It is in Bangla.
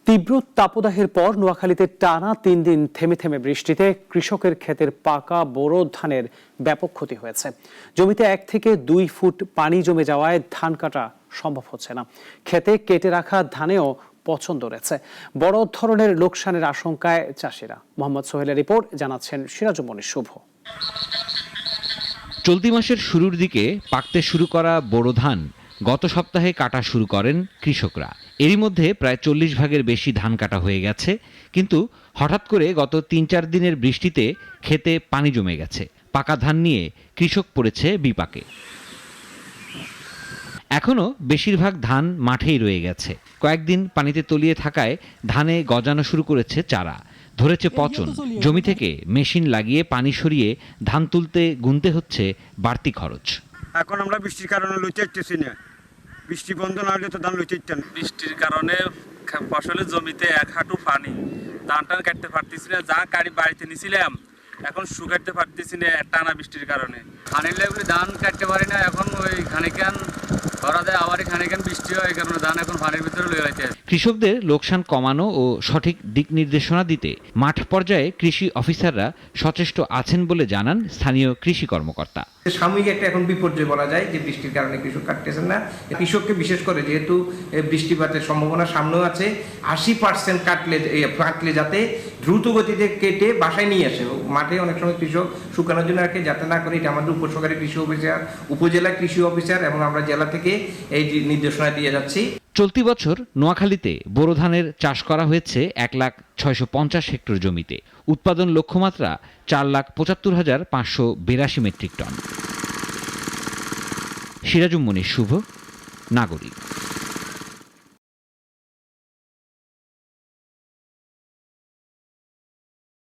তীব্র তাপদাহের পর নোয়াখালীতে টানা ৩ দিন থেমে থেমে বৃষ্টিতে কৃষকের ক্ষেতের পাকা বোরো ধানের ব্যাপক ক্ষতি হয়েছে। জমিতে 1 থেকে 2 ফুট পানি জমে যাওয়ায় ধান কাটা সম্ভব হচ্ছে না। ক্ষেতে কেটে রাখা ধানেও পচন ধরেছে। বড় ধরনের লোকসানের আশঙ্কায় চাষিরা। মোহাম্মদ সোহেলের রিপোর্ট, জানাচ্ছেন সিরাজুমনি শুভ। চলতি মাসের শুরুর দিকে পাকতে শুরু করা বোরো ধান গত সপ্তাহে কাটা শুরু করেন কৃষকরা। এরই মধ্যে প্রায় 40 ভাগের বেশি ধান কাটা হয়ে গেছে, কিন্তু হঠাৎ করে গত 3-4 দিনের বৃষ্টিতে ক্ষেতে পানি জমে গেছে। পাকা ধান নিয়ে কৃষক পড়েছে বিপাকে। এখনও বেশিরভাগ ধান মাঠেই রয়ে গেছে। কয়েকদিন পানিতে তলিয়ে থাকায় ধানে গজানো শুরু করেছে চারা, ধরেছে পচন। জমি থেকে মেশিন লাগিয়ে পানি সরিয়ে ধান তুলতে গুনতে হচ্ছে বাড়তি খরচ। এখন আমরা বৃষ্টির কারণে লইতে পারতেছি না। বৃষ্টি বন্ধ না হলে তো ধান লইতে পারতেন। বৃষ্টির কারণে ফসলের জমিতে 1 হাঁটু পানি, ধানটা কাটতে পারতেছি না। যা গাড়ি বাড়িতে নিয়েছিলাম এখন শুকাতে পারতেছি না টানা বৃষ্টির কারণে। ধানের লেগুলি ধান কাটতে পারি না। এখন ওই খানিকান ধরা দেয়, আবার খানিকান বৃষ্টি হয়, এই কারণে ধান এখন পানির ভিতরে লয়ে যাচ্ছে। কৃষকদের লোকসান কমানো ও সঠিক দিক নির্দেশনা দিতে মাঠ পর্যায়ে কৃষি অফিসাররা সচেষ্ট আছেন বলে জানান স্থানীয় কৃষি কর্মকর্তা। সাময়িক একটা এখন বিপর্যয় বলা যায় যে বৃষ্টির কারণে কৃষক কাটতেছেন না। কৃষককে বিশেষ করে যেহেতু বৃষ্টিপাতের সম্ভাবনা সামনেও আছে, 80% কাটলে যাতে দ্রুত গতিতে কেটে বাসায় নিয়ে আসে। মাঠে অনেক সময় কৃষক শুকানোর জন্য রাখে, যাতে না করে এটা আমাদের উপসহকারী কৃষি অফিসার, উপজেলা কৃষি অফিসার এবং আমরা জেলা থেকে এই নির্দেশনা দিয়ে যাচ্ছি। চলতি বছর নোয়াখালীতে বোরো ধানের চাষ করা হয়েছে 1,650,000 হেক্টর জমিতে। উৎপাদন লক্ষ্যমাত্রা 4,75,582 মেট্রিক টন। সিরাজুম মনির শুভ, নাগরিক।